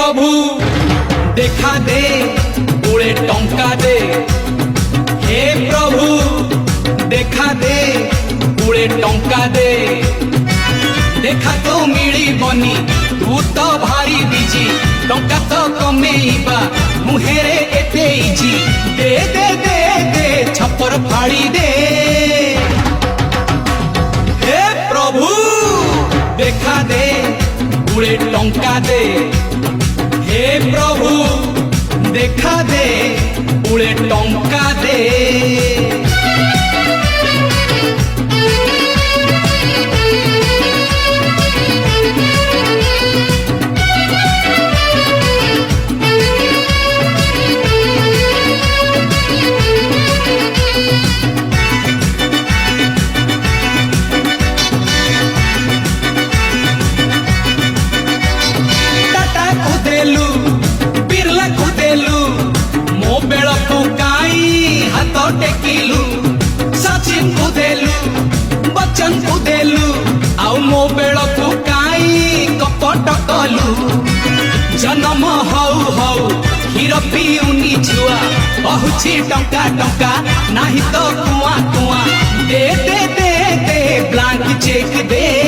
प्रभु देखा दे गुड़े टंका दे। हे प्रभु देखा दे गुड़े टंका दे। देखा तो मिली बनी तू तो भारी बिजी टंका तो कमेइबा मुहेरे एते इजी। दे दे दे दे छपर फाड़ी दे। हे प्रभु देखा दे गुड़े टंका दे। हे प्रभु देखा दे गुड़े टंका दे। टेकिलु सचिन को देलु बच्चन को देलु आउ मो बेल को काई कपट कलु। जन्म हौ हौ हीरो पिउनी छुआ बहुची टंका टंका नाही तो कुआ कुआ। दे दे दे दे ब्लांक चेक दे।